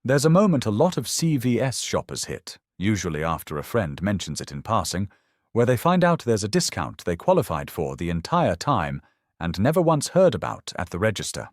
There's a moment a lot of CVS shoppers hit, usually after a friend mentions it in passing, where they find out there's a discount they qualified for the entire time and never once heard about at the register.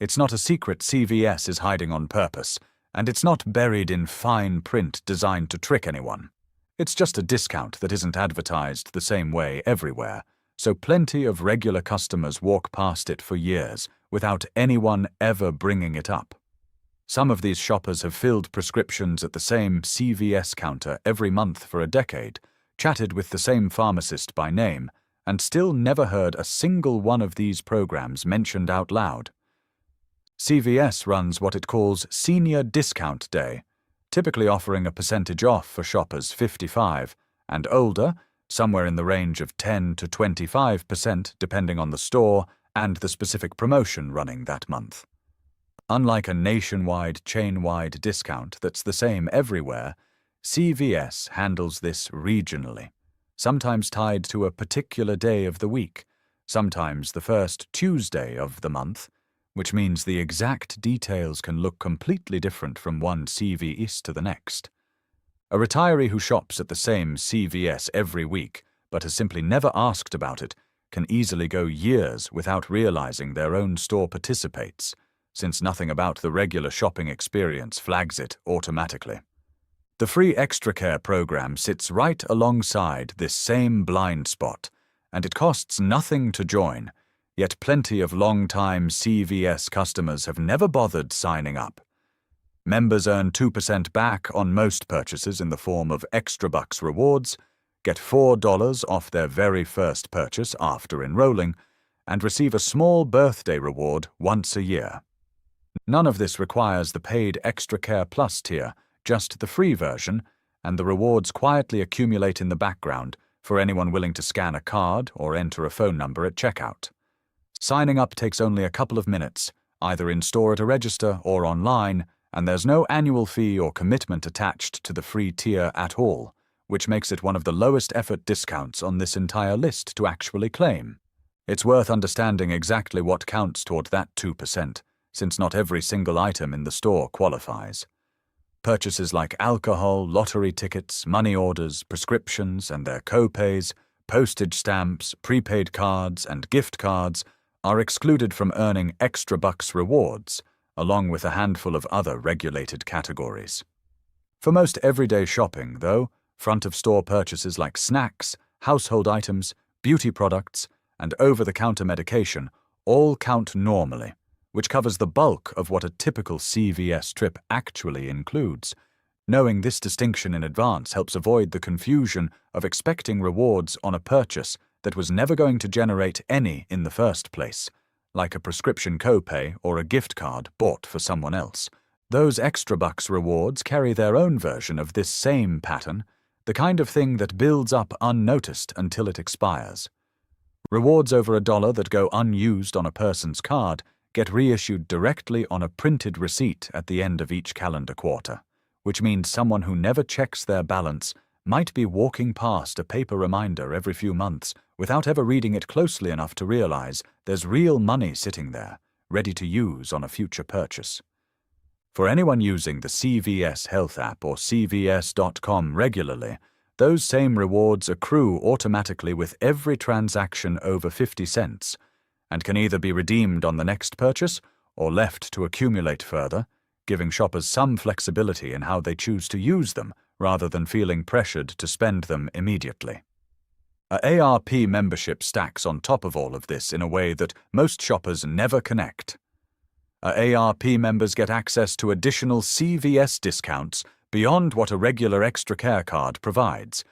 It's not a secret CVS is hiding on purpose, and it's not buried in fine print designed to trick anyone. It's just a discount that isn't advertised the same way everywhere, so plenty of regular customers walk past it for years without anyone ever bringing it up. Some of these shoppers have filled prescriptions at the same CVS counter every month for a decade, chatted with the same pharmacist by name, and still never heard a single one of these programs mentioned out loud. CVS runs what it calls Senior Discount Day, typically offering a percentage off for shoppers 55 and older, somewhere in the range of 10 to 25% depending on the store and the specific promotion running that month. Unlike a nationwide, chain-wide discount that's the same everywhere, CVS handles this regionally, sometimes tied to a particular day of the week, sometimes the first Tuesday of the month, which means the exact details can look completely different from one CVS to the next. A retiree who shops at the same CVS every week but has simply never asked about it can easily go years without realizing their own store participates, since nothing about the regular shopping experience flags it automatically. The free Extra Care program sits right alongside this same blind spot, and it costs nothing to join, yet plenty of long-time CVS customers have never bothered signing up. Members earn 2% back on most purchases in the form of extra bucks rewards, get $4 off their very first purchase after enrolling, and receive a small birthday reward once a year. None of this requires the paid Extra Care Plus tier, just the free version, and the rewards quietly accumulate in the background for anyone willing to scan a card or enter a phone number at checkout. Signing up takes only a couple of minutes, either in store at a register or online, and there's no annual fee or commitment attached to the free tier at all, which makes it one of the lowest effort discounts on this entire list to actually claim. It's worth understanding exactly what counts toward that 2%, since not every single item in the store qualifies. Purchases like alcohol, lottery tickets, money orders, prescriptions and their co-pays, postage stamps, prepaid cards, and gift cards are excluded from earning extra bucks rewards, along with a handful of other regulated categories. For most everyday shopping, though, front-of-store purchases like snacks, household items, beauty products, and over-the-counter medication all count normally, which covers the bulk of what a typical CVS trip actually includes. Knowing this distinction in advance helps avoid the confusion of expecting rewards on a purchase that was never going to generate any in the first place, like a prescription copay or a gift card bought for someone else. Those extra bucks rewards carry their own version of this same pattern, the kind of thing that builds up unnoticed until it expires. Rewards over $1 that go unused on a person's card get reissued directly on a printed receipt at the end of each calendar quarter, which means someone who never checks their balance might be walking past a paper reminder every few months without ever reading it closely enough to realize there's real money sitting there, ready to use on a future purchase. For anyone using the CVS Health app or CVS.com regularly, those same rewards accrue automatically with every transaction over 50 cents, and can either be redeemed on the next purchase or left to accumulate further, giving shoppers some flexibility in how they choose to use them rather than feeling pressured to spend them immediately. A AARP membership stacks on top of all of this in a way that most shoppers never connect. AARP members get access to additional CVS discounts beyond what a regular Extra Care card provides,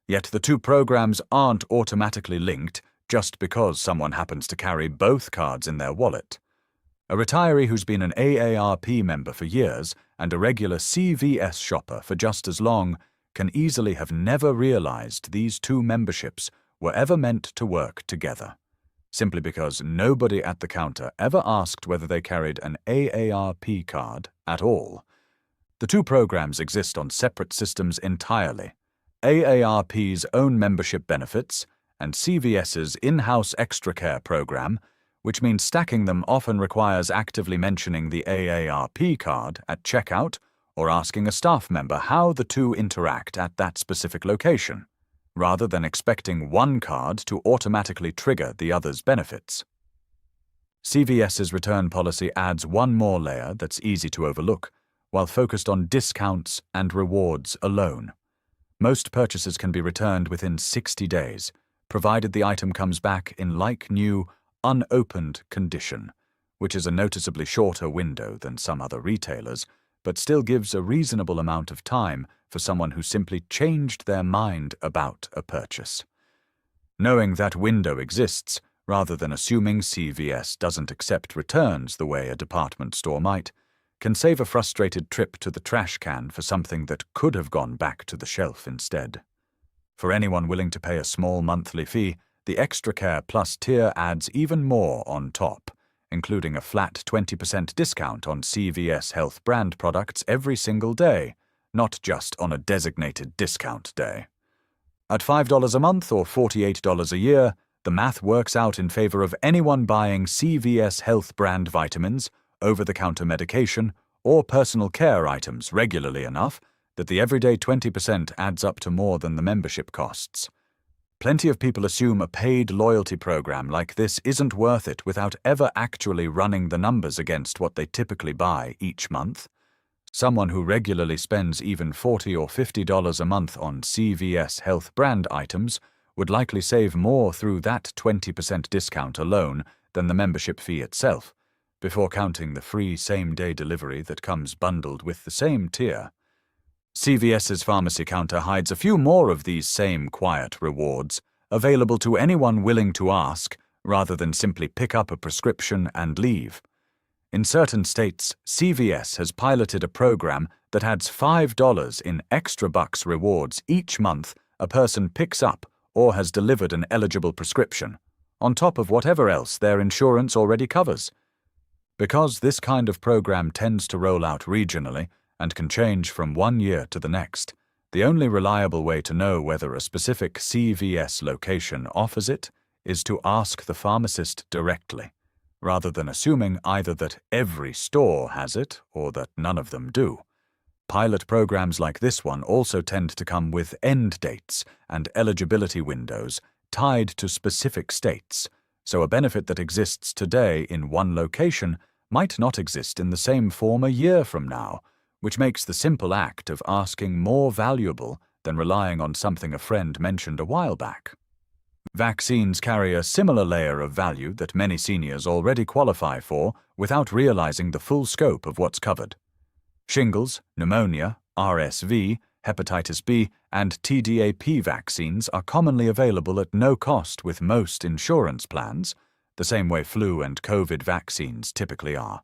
yet the two programs aren't automatically linked just because someone happens to carry both cards in their wallet. A retiree who's been an AARP member for years and a regular CVS shopper for just as long can easily have never realized these two memberships were ever meant to work together, simply because nobody at the counter ever asked whether they carried an AARP card at all. The two programs exist on separate systems entirely: AARP's own membership benefits and CVS's in-house Extra Care program, which means stacking them often requires actively mentioning the AARP card at checkout or asking a staff member how the two interact at that specific location, rather than expecting one card to automatically trigger the other's benefits. CVS's return policy adds one more layer that's easy to overlook, while focused on discounts and rewards alone. Most purchases can be returned within 60 days, provided the item comes back in like-new, unopened condition, which is a noticeably shorter window than some other retailers, but still gives a reasonable amount of time for someone who simply changed their mind about a purchase. Knowing that window exists, rather than assuming CVS doesn't accept returns the way a department store might, can save a frustrated trip to the trash can for something that could have gone back to the shelf instead. For anyone willing to pay a small monthly fee, the Extra Care Plus tier adds even more on top, including a flat 20% discount on CVS Health brand products every single day, not just on a designated discount day. At $5 a month or $48 a year, the math works out in favor of anyone buying CVS Health brand vitamins, over-the-counter medication, or personal care items regularly enough that the everyday 20% adds up to more than the membership costs. Plenty of people assume a paid loyalty program like this isn't worth it without ever actually running the numbers against what they typically buy each month. Someone who regularly spends even $40 or $50 a month on CVS Health brand items would likely save more through that 20% discount alone than the membership fee itself, before counting the free same-day delivery that comes bundled with the same tier. CVS's pharmacy counter hides a few more of these same quiet rewards, available to anyone willing to ask, rather than simply pick up a prescription and leave. In certain states, CVS has piloted a program that adds $5 in extra bucks rewards each month a person picks up or has delivered an eligible prescription, on top of whatever else their insurance already covers. Because this kind of program tends to roll out regionally and can change from one year to the next, the only reliable way to know whether a specific CVS location offers it is to ask the pharmacist directly, rather than assuming either that every store has it or that none of them do. Pilot programs like this one also tend to come with end dates and eligibility windows tied to specific states, so a benefit that exists today in one location might not exist in the same form a year from now, which makes the simple act of asking more valuable than relying on something a friend mentioned a while back. Vaccines carry a similar layer of value that many seniors already qualify for without realizing the full scope of what's covered. Shingles, pneumonia, RSV, hepatitis B, and TDAP vaccines are commonly available at no cost with most insurance plans, the same way flu and COVID vaccines typically are.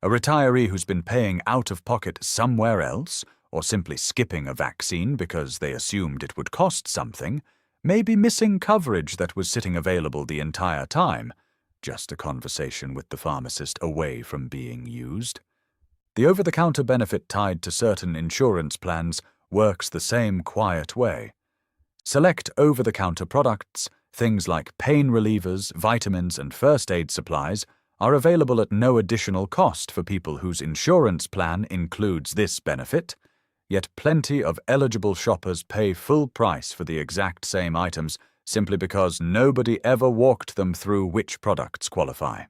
A retiree who's been paying out of pocket somewhere else, or simply skipping a vaccine because they assumed it would cost something, may be missing coverage that was sitting available the entire time, just a conversation with the pharmacist away from being used. The over-the-counter benefit tied to certain insurance plans works the same quiet way. Select over-the-counter products, things like pain relievers, vitamins, and first aid supplies, are available at no additional cost for people whose insurance plan includes this benefit, yet plenty of eligible shoppers pay full price for the exact same items simply because nobody ever walked them through which products qualify.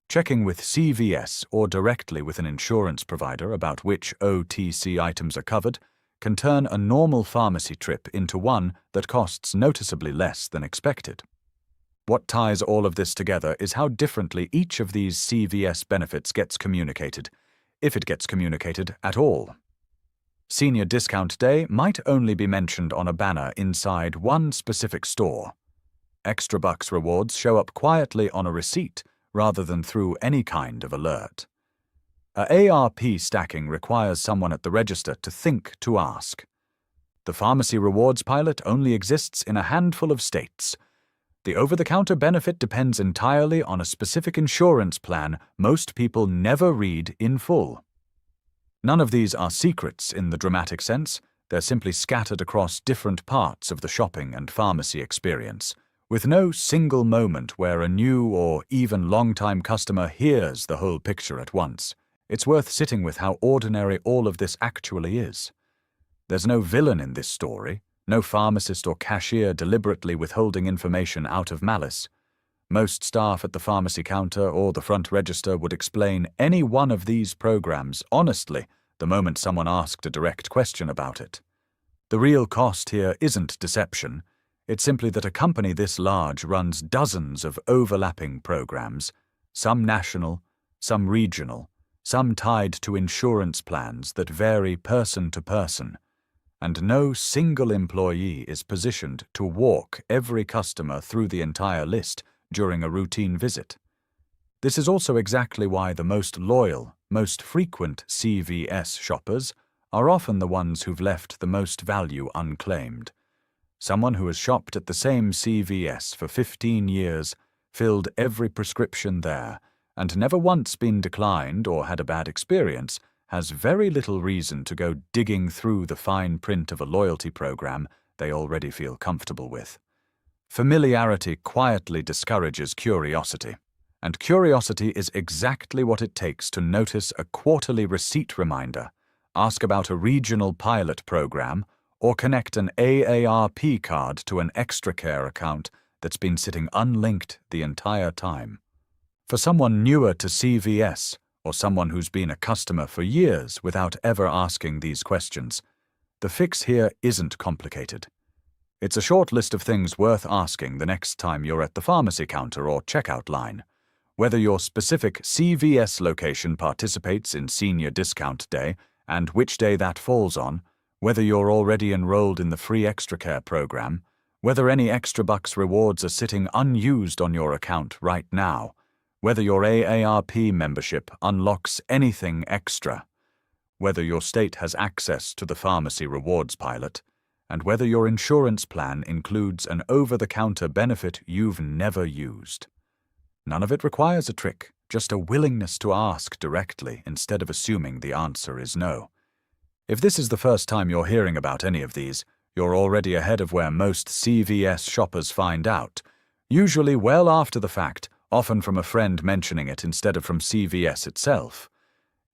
Checking with CVS or directly with an insurance provider about which OTC items are covered can turn a normal pharmacy trip into one that costs noticeably less than expected. What ties all of this together is how differently each of these CVS benefits gets communicated, if it gets communicated at all. Senior Discount Day might only be mentioned on a banner inside one specific store. Extra bucks rewards show up quietly on a receipt rather than through any kind of alert. AARP stacking requires someone at the register to think to ask. The pharmacy rewards pilot only exists in a handful of states. The over-the-counter benefit depends entirely on a specific insurance plan most people never read in full. None of these are secrets in the dramatic sense, they're simply scattered across different parts of the shopping and pharmacy experience, with no single moment where a new or even long-time customer hears the whole picture at once. It's worth sitting with how ordinary all of this actually is. There's no villain in this story, no pharmacist or cashier deliberately withholding information out of malice. Most staff at the pharmacy counter or the front register would explain any one of these programs honestly the moment someone asked a direct question about it. The real cost here isn't deception. It's simply that a company this large runs dozens of overlapping programs, some national, some regional, some tied to insurance plans that vary person to person, and no single employee is positioned to walk every customer through the entire list during a routine visit. This is also exactly why the most loyal, most frequent CVS shoppers are often the ones who've left the most value unclaimed. Someone who has shopped at the same CVS for 15 years, filled every prescription there, and never once been declined or had a bad experience, has very little reason to go digging through the fine print of a loyalty program they already feel comfortable with. Familiarity quietly discourages curiosity, and curiosity is exactly what it takes to notice a quarterly receipt reminder, ask about a regional pilot program, or connect an AARP card to an extra care account that's been sitting unlinked the entire time. For someone newer to CVS, or someone who's been a customer for years without ever asking these questions, the fix here isn't complicated. It's a short list of things worth asking the next time you're at the pharmacy counter or checkout line. Whether your specific CVS location participates in Senior Discount Day and which day that falls on, whether you're already enrolled in the free Extra Care program, whether any extra bucks rewards are sitting unused on your account right now, whether your AARP membership unlocks anything extra, whether your state has access to the pharmacy rewards pilot, and whether your insurance plan includes an over-the-counter benefit you've never used. None of it requires a trick, just a willingness to ask directly instead of assuming the answer is no. If this is the first time you're hearing about any of these, you're already ahead of where most CVS shoppers find out, usually well after the fact, often from a friend mentioning it instead of from CVS itself.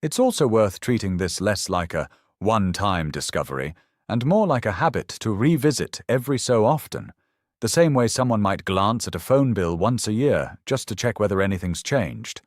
It's also worth treating this less like a one-time discovery and more like a habit to revisit every so often, the same way someone might glance at a phone bill once a year just to check whether anything's changed.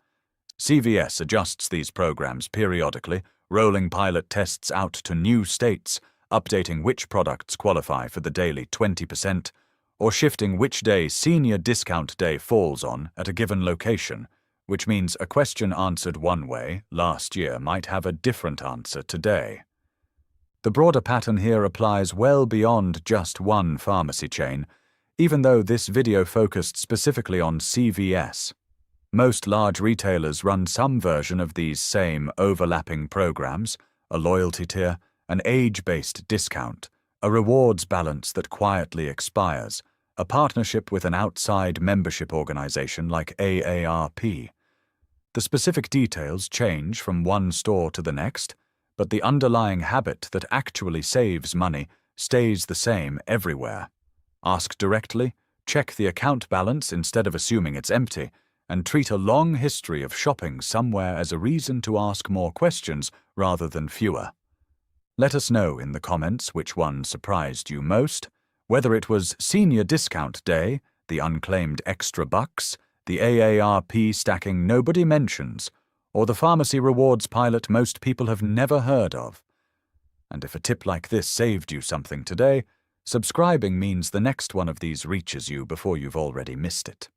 CVS adjusts these programs periodically, rolling pilot tests out to new states, updating which products qualify for the daily 20%, or shifting which day Senior Discount Day falls on at a given location, which means a question answered one way last year might have a different answer today. The broader pattern here applies well beyond just one pharmacy chain, even though this video focused specifically on CVS. Most large retailers run some version of these same overlapping programs, a loyalty tier, an age-based discount, a rewards balance that quietly expires, a partnership with an outside membership organization like AARP. The specific details change from one store to the next, but the underlying habit that actually saves money stays the same everywhere. Ask directly, check the account balance instead of assuming it's empty, and treat a long history of shopping somewhere as a reason to ask more questions rather than fewer. Let us know in the comments which one surprised you most, whether it was Senior Discount Day, the unclaimed extra bucks, the AARP stacking nobody mentions, or the pharmacy rewards pilot most people have never heard of. And if a tip like this saved you something today, subscribing means the next one of these reaches you before you've already missed it.